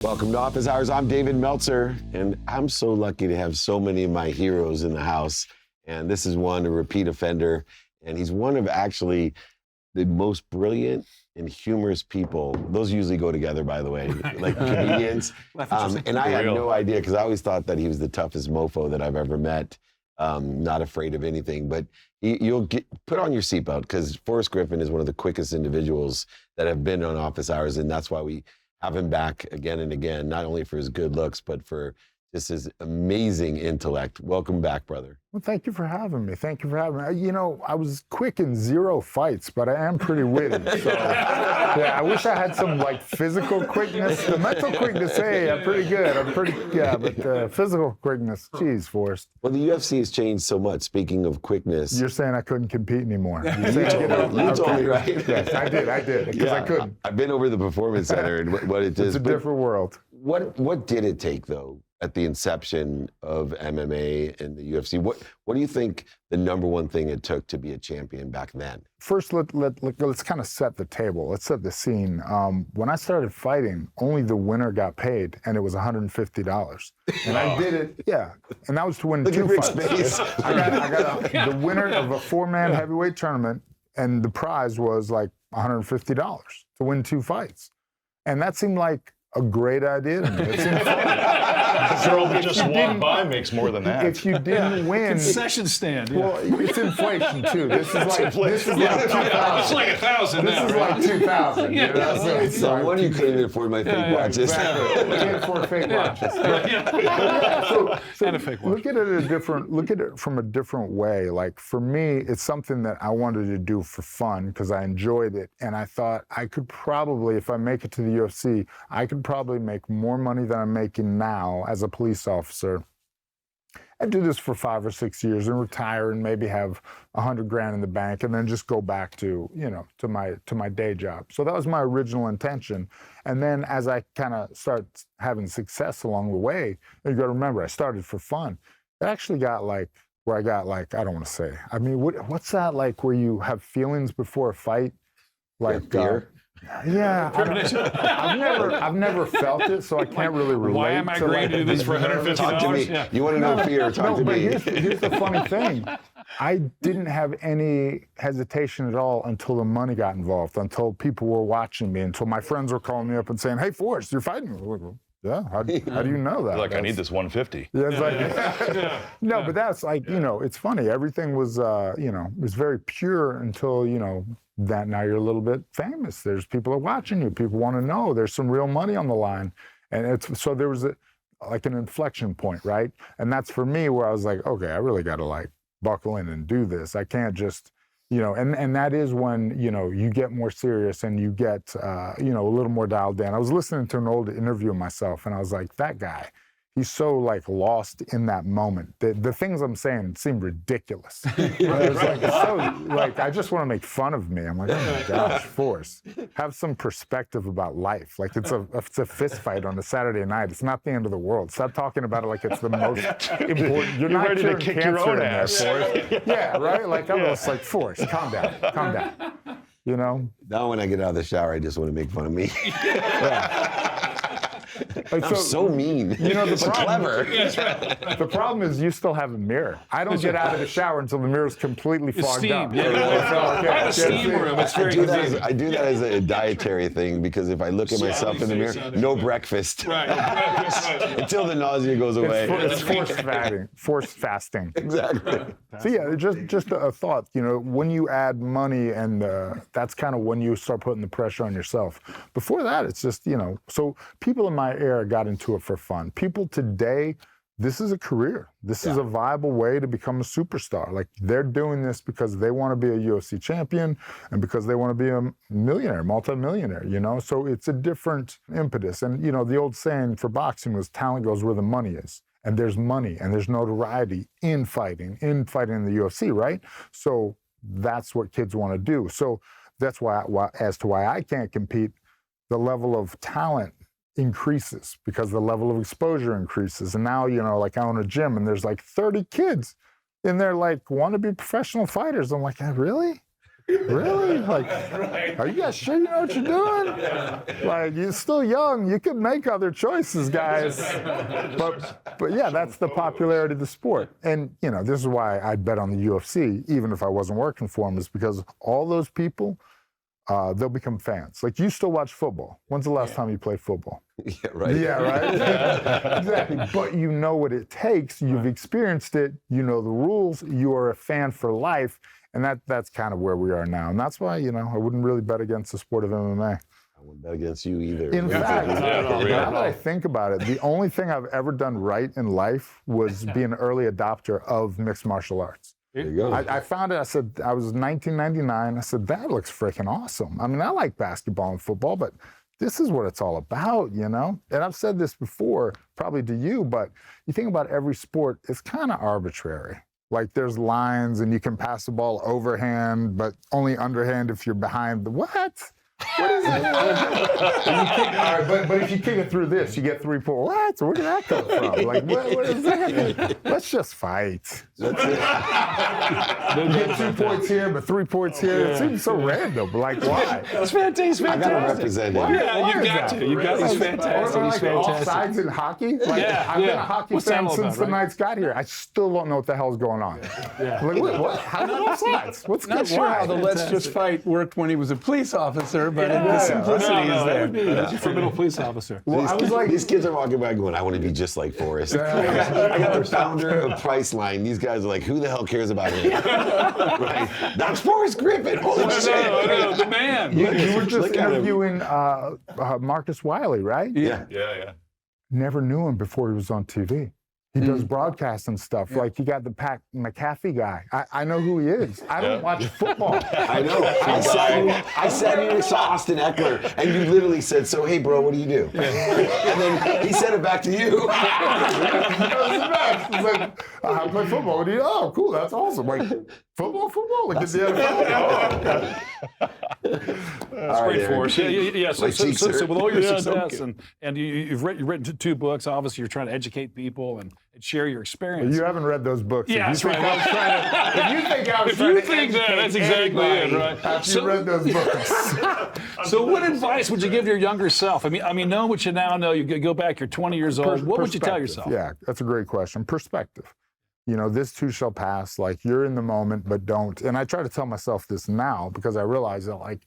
Welcome to Office Hours. I'm David Meltzer, and I'm so lucky to have so many of my heroes in the house. And this is one, a repeat offender, and he's one of actually the most brilliant and humorous people. Those usually go together, by the way, like comedians. And I had no idea, because I always thought that he was the toughest mofo that I've ever met, not afraid of anything. But you'll put on your seatbelt, because Forrest Griffin is one of the quickest individuals that have been on Office Hours, and that's why we have him back again and again, not only for his good looks, but for just his amazing intellect. Welcome back, brother. Well, thank you for having me. Thank you for having me. You know, I was quick in 0 fights, but I am pretty witty. So, yeah, I wish I had some, like, physical quickness. The mental quickness, hey, I'm pretty good. But physical quickness, geez, Forrest. Well, the UFC has changed so much, speaking of quickness. You're saying I couldn't compete anymore. You told me, right? Yes, I did, because I couldn't. I've been over the Performance Center, and what it is. It's a different world. What did it take, though, at the inception of MMA and the UFC? What do you think the number one thing it took to be a champion back then? First, let's kind of set the table. Let's set the scene. When I started fighting, only the winner got paid, and it was $150. And I did it, and that was to win 2 fights. I got the winner of a 4-man heavyweight tournament, and the prize was like $150 to win 2 fights. And that seemed like a great idea to me. It seemed fun. The girl that just walked by makes more than that. If you didn't win, concession stand. Yeah. Well, it's inflation too. This is like It's like 1,000 now. This is like 2,000. Yeah. You know? So what do you couldn't afford my fake watches? Exactly. Can't afford fake watches. So And a fake watch. Look at it from a different way. Like, for me, it's something that I wanted to do for fun because I enjoyed it, and I thought I could probably, if I make it to the UFC, I could probably make more money than I'm making now as a police officer. I'd do this for 5 or 6 years and retire and maybe have $100,000 in the bank and then just go back to, to my day job. So that was my original intention. And then as I kind of start having success along the way, you got to remember, I started for fun. It actually got like, where I got like, I don't want to say, I mean, what's that like where you have feelings before a fight? Like fear? Yeah, I've never felt it, so I can't really relate. Why am I agreeing to do this for $150? Talk to me. Yeah. You want to know fear? Talk to me. Here's the funny thing. I didn't have any hesitation at all until the money got involved, until people were watching me, until my friends were calling me up and saying, "Hey, Forrest, you're fighting me." Yeah, how do you know that? Like, I need this 150. Yeah, it's like, no, but that's like, it's funny. Everything was, was very pure until, that now you're a little bit famous. There's people are watching you. People want to know. There's some real money on the line. And so there was like an inflection point, right? And that's for me where I was like, okay, I really got to like buckle in and do this. I can't just, and that is when, you get more serious and you get, a little more dialed in. I was listening to an old interview of myself and I was like, that guy, he's so like lost in that moment. The things I'm saying seem ridiculous. I just want to make fun of me. I'm like, oh my gosh, Forrest, have some perspective about life. Like it's a fist fight on a Saturday night. It's not the end of the world. Stop talking about it like it's the most important. You're not ready to kick your own ass. Yeah, right? Like I'm just like, Forrest, calm down. Now when I get out of the shower, I just want to make fun of me. Like, I'm so mean. Clever. The problem is you still have a mirror. I don't get out of the shower until the mirror's completely fogged up. I have a steam room. It's very convenient. I do that as a dietary thing because if I look at myself in the mirror, no breakfast. Right. Until the nausea goes away. It's forced fasting. Exactly. So yeah, just a thought. When you add money, and that's kind of when you start putting the pressure on yourself. Before that, it's just So people in my era got into it for fun. People today, this is a career. This is a viable way to become a superstar. Like they're doing this because they want to be a UFC champion and because they want to be a millionaire, multimillionaire. So it's a different impetus. And the old saying for boxing was talent goes where the money is. And there's money and there's notoriety in fighting in the UFC, right? So that's what kids want to do. So that's why as to why I can't compete, the level of talent increases because the level of exposure increases. And now, like I own a gym and there's like 30 kids and they're like, want to be professional fighters. I'm like, really? Really? Like, are you guys sure you know what you're doing? Like, you're still young. You can make other choices, guys. But yeah, that's the popularity of the sport. And, you know, this is why I'd bet on the UFC, even if I wasn't working for them, is because all those people, they'll become fans. Like, you still watch football. When's the last time you played football? Yeah, right. Yeah, right? Exactly. But you know what it takes. You've experienced it. You know the rules. You are a fan for life. And that's kind of where we are now. And that's why, you know, I wouldn't really bet against the sport of MMA. I wouldn't bet against you either. In fact, now that I think about it, the only thing I've ever done right in life was be an early adopter of mixed martial arts. There you go. I found it, I said, I was 1999. I said, that looks freaking awesome. I mean, I like basketball and football, but this is what it's all about, you know? And I've said this before, probably to you, but you think about every sport, it's kind of arbitrary. Like, there's lines and you can pass the ball overhand, but only underhand if you're behind the what? What is it? All right, but if you kick it through this, you get 3 points. What? Where did that come from? Like, what is that? Let's just fight. That's it. You get 2 points here, but 3 points here. It seems so random. Like, why? It's fantastic. I gotta represent him. Yeah, you got to. You got. He's fantastic. Or He's like fantastic. offsides in hockey. Like, Yeah, I've been yeah. a hockey What's that fan all since about, the right? Knights got here. I still don't know what the hell's going on. Yeah. Like, what? How did offsides? What's Not good? sure Why? how the Let's Just Fight worked when he was a police officer, but the Yeah. simplicity No, is that there. would be a formidable police officer. Well, I was like, These kids are walking by going, I want to be just like Forrest. I got the founder of Priceline. These guys are like, who the hell cares about him? Right? That's Forrest Griffin. Holy shit. No, the man. you were just Look at him. interviewing Marcus Wiley, right? Yeah. Yeah. Never knew him before he was on TV. He does broadcasts and stuff. Like, you got the Pat McAfee guy. I know who he is. I don't watch football. I know. I sat here and saw Austin Eckler, and you literally said, so, hey, bro, what do you do? And then he said it back to you. That was the best. It's like, I play football. What do you? Oh, cool. That's awesome. Like, football? Like, it's the NFL. Oh, okay. All right, Great Eric. Forrest. Yeah. My cheeks So hurt. with all your Yeah, success and you've written 2 books. Obviously, you're trying to educate people and share your experience. You haven't read those books. Yeah, If that's you right. think I was trying to, if you think I was If trying you to think that, educate that's exactly it, anybody right? after So- you read those books. So, what advice would you give your younger self? I mean, knowing what you now know, you go back. You're 20 years old. What would you tell yourself? Yeah, that's a great question. Perspective. You know, this too shall pass. Like, you're in the moment, but don't. And I try to tell myself this now because I realize that, like,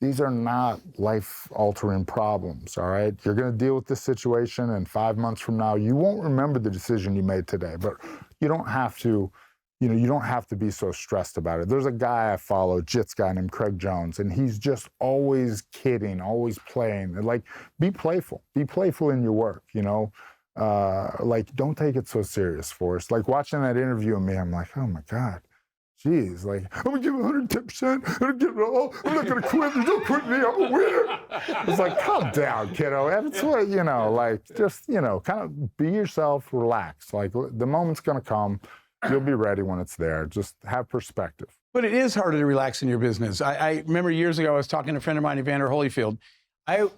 these are not life-altering problems, all right? You're going to deal with this situation, and 5 months from now, you won't remember the decision you made today, but you don't have to, you don't have to be so stressed about it. There's a guy I follow, Jits guy named Craig Jones, and he's just always kidding, always playing. And, like, be playful. Be playful in your work, you know? Like, don't take it so serious, Forrest. Like, watching that interview of me, I'm like, oh, my God. Jeez, like, I'm going to give 110%. I'm going to give it all. I'm not going to quit. You don't quit me. I'm a winner. It's like, calm down, kiddo. That's what, like, just, kind of be yourself, relax. Like, the moment's going to come. You'll be ready when it's there. Just have perspective. But it is harder to relax in your business. I remember years ago, I was talking to a friend of mine, Evander Holyfield.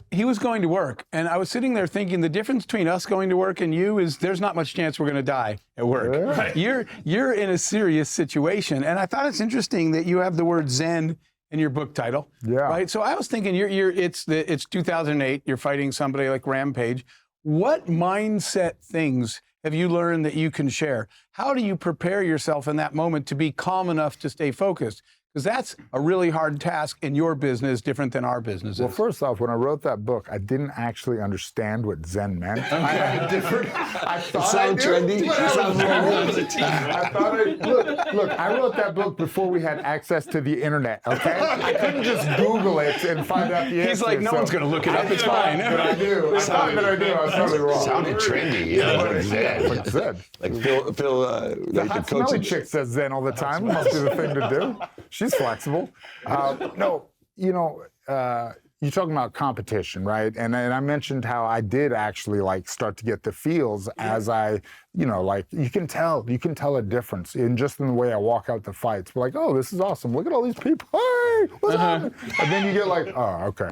He was going to work, and I was sitting there thinking the difference between us going to work and you is there's not much chance we're going to die at work. Yeah. Right. You're in a serious situation, and I thought it's interesting that you have the word Zen in your book title. Yeah. Right. So I was thinking it's 2008. You're fighting somebody like Rampage. What mindset things have you learned that you can share? How do you prepare yourself in that moment to be calm enough to stay focused? Because that's a really hard task in your business, different than our business. Well, first off, when I wrote that book, I didn't actually understand what Zen meant. I had a different. I thought Sound I did. trendy? But I Sounds was wrong. trendy. I thought look. I wrote that book before we had access to the internet. Okay, I couldn't just Google it and find out the answer. He's like, no one's going to look it up. It's fine. But I do. I thought that I do. I was totally wrong. Sounded trendy. Like Zen. Like Zen. Like Phil The like hot the coach. smelly chick says Zen all the time. It must be the thing to do. She's flexible. No, you're talking about competition, right? And I mentioned how I did actually like start to get the feels as I, like you can tell a difference in the way I walk out the fights. We're like, oh, this is awesome. Look at all these people. Hey, what's happening? And then you get like, oh, okay.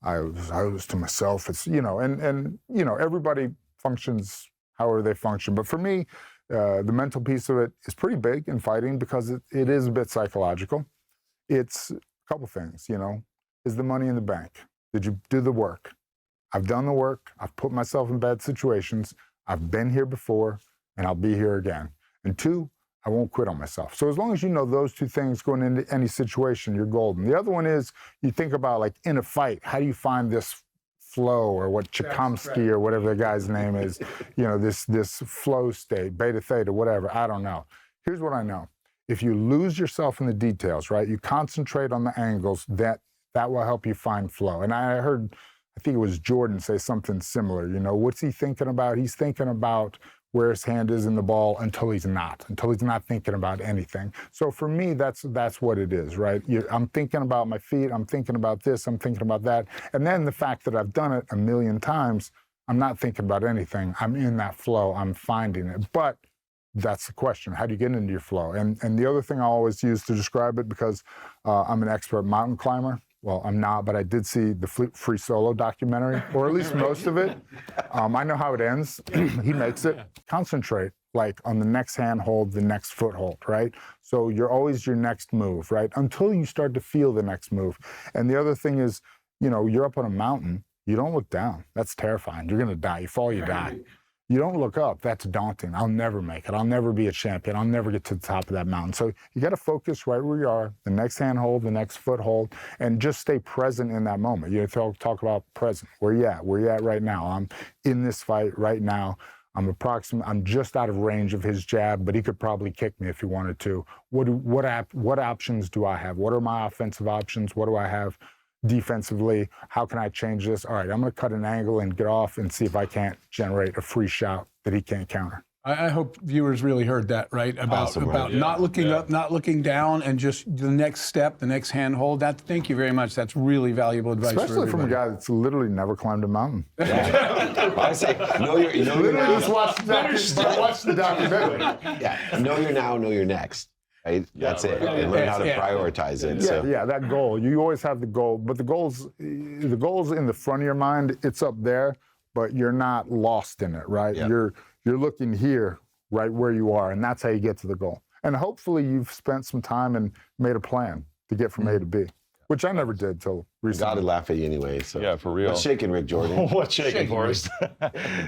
I was to myself. It's, and everybody functions however they function. But for me, the mental piece of it is pretty big in fighting because it is a bit psychological. It's a couple things, Is the money in the bank? Did you do the work? I've done the work. I've put myself in bad situations. I've been here before, and I'll be here again. And 2, I won't quit on myself. So as long as you know those 2 things going into any situation, you're golden. The other one is you think about, like, in a fight, how do you find this flow, or what Tchaikovsky or whatever the guy's name is, this flow state, beta, theta, whatever, I don't know. Here's what I know. If you lose yourself in the details, right, you concentrate on the angles, that will help you find flow. And I heard, I think it was Jordan say something similar, what's he thinking about? He's thinking about where his hand is in the ball until he's not thinking about anything. So for me, that's what it is, right? I'm thinking about my feet, I'm thinking about this, I'm thinking about that. And then the fact that I've done it a million times, I'm not thinking about anything. I'm in that flow, I'm finding it. But that's the question. How do you get into your flow? And the other thing I always use to describe it, because I'm an expert mountain climber. Well, I'm not, but I did see the Free Solo documentary, or at least most of it. I know how it ends. He makes it. Concentrate, like, on the next handhold, the next foothold, right? So you're always your next move, right? Until you start to feel the next move. And the other thing is, you're up on a mountain. You don't look down. That's terrifying. You're going to die. You fall, you die. You don't look up. That's daunting. I'll never make it. I'll never be a champion. I'll never get to the top of that mountain. So you got to focus right where you are, the next handhold, the next foothold, and just stay present in that moment. You talk about present. Where you at? Where you at right now? I'm in this fight right now. I'm just out of range of his jab, but he could probably kick me if he wanted to. What options do I have? What are my offensive options? What do I have defensively? How can I change this? All right, I'm going to cut an angle and get off and see if I can't generate a free shot that he can't counter. I hope viewers really heard that, right? About not looking up, not looking down, and just the next step, the next handhold. Thank you very much. That's really valuable advice. Especially from a guy that's literally never climbed a mountain. I say, know your now. Just watch the documentary. Yeah, know your now, know your next. Right? That's it. And learn how to prioritize it. Yeah, that goal. You always have the goal, but the goal's in the front of your mind. It's up there, but you're not lost in it, right? Yeah. You're looking here, right where you are, and that's how you get to the goal. And hopefully you've spent some time and made a plan to get from A to B, which I never did till recently. Gotta laugh at you anyway. So. Yeah, for real. What's shaking, Rick Jordan? What's shaking, Forrest?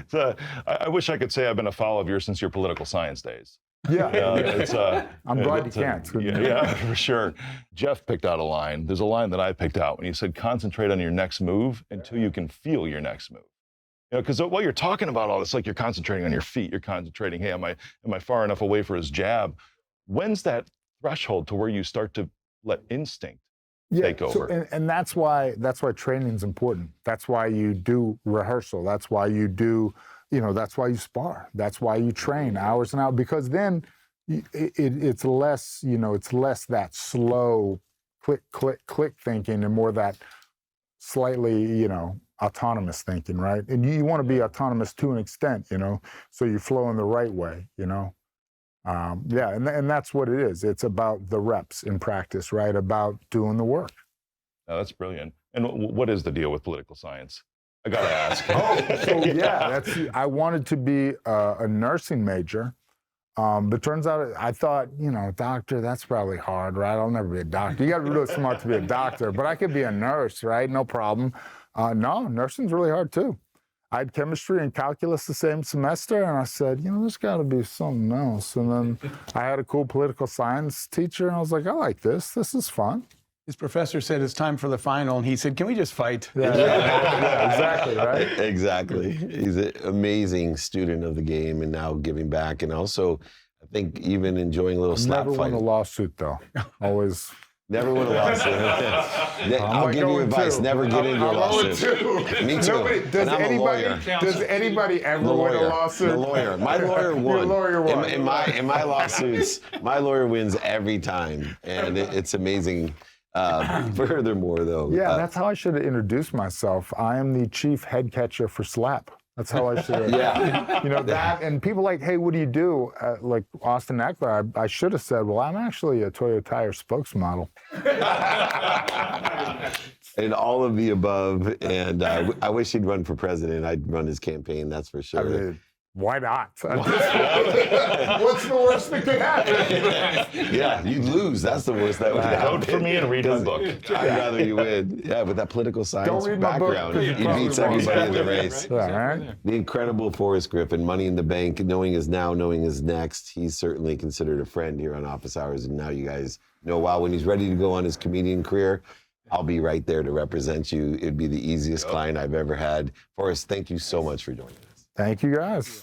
So, I wish I could say I've been a follower of yours since your political science days. Yeah. I'm glad you can't. Yeah, for sure. Jeff picked out a line. There's a line that I picked out when he said, concentrate on your next move until you can feel your next move. Because while you're talking about all this, like, you're concentrating on your feet, you're concentrating, hey, am I far enough away for his jab? When's that threshold to where you start to let instinct take over? And that's why training's important. That's why you do rehearsal. That's why you do, that's why you spar. That's why you train hours and hours, because then it's less, it's less that slow click, click, click thinking and more that slightly, autonomous thinking, right? And you want to be autonomous to an extent, so you flow in the right way, and that's what it is. It's about the reps in practice, right? About doing the work. Oh, that's brilliant. And what is the deal with political science? I gotta ask. I wanted to be a nursing major. But turns out, I thought, doctor, that's probably hard, right? I'll never be a doctor. You got to be really smart to be a doctor, but I could be a nurse, right? No problem. No, nursing's really hard too. I had chemistry and calculus the same semester, and I said, there's got to be something else. And then I had a cool political science teacher, and I was like, I like this. This is fun. His professor said it's time for the final, and he said, can we just fight? Yeah, exactly, right? Exactly. He's an amazing student of the game and now giving back. And also, I think even enjoying a little slap fight. Never won a lawsuit, though. Always. Never win a lawsuit. I'll give you advice. Never get into a lawsuit. Me too. Does anybody ever win a lawsuit? The lawyer. My lawyer won. Your lawyer won. In my lawsuits, my lawyer wins every time, and it's amazing. Furthermore, though. Yeah, that's how I should have introduced myself. I am the chief head catcher for SLAP. That's how I should have. Yeah. That, and people like, hey, what do you do? Like Austin Eckler, I should have said, well, I'm actually a Toyota Tire spokesmodel. And all of the above. And I wish he'd run for president. I'd run his campaign, that's for sure. why not? What's the worst that could happen? Yeah, you lose. That's the worst that would happen. Vote for me and read her book. I'd rather you win. Yeah, with that political science read my book, background, because he you're beats probably everybody in the Exactly race. right, Yeah, exactly right? The incredible Forrest Griffin, Money in the Bank, knowing is now, knowing is next. He's certainly considered a friend here on Office Hours, and now you guys know, wow, when he's ready to go on his comedian career, I'll be right there to represent you. It'd be the easiest client I've ever had. Forrest, thank you so much for joining us. Thank you, guys.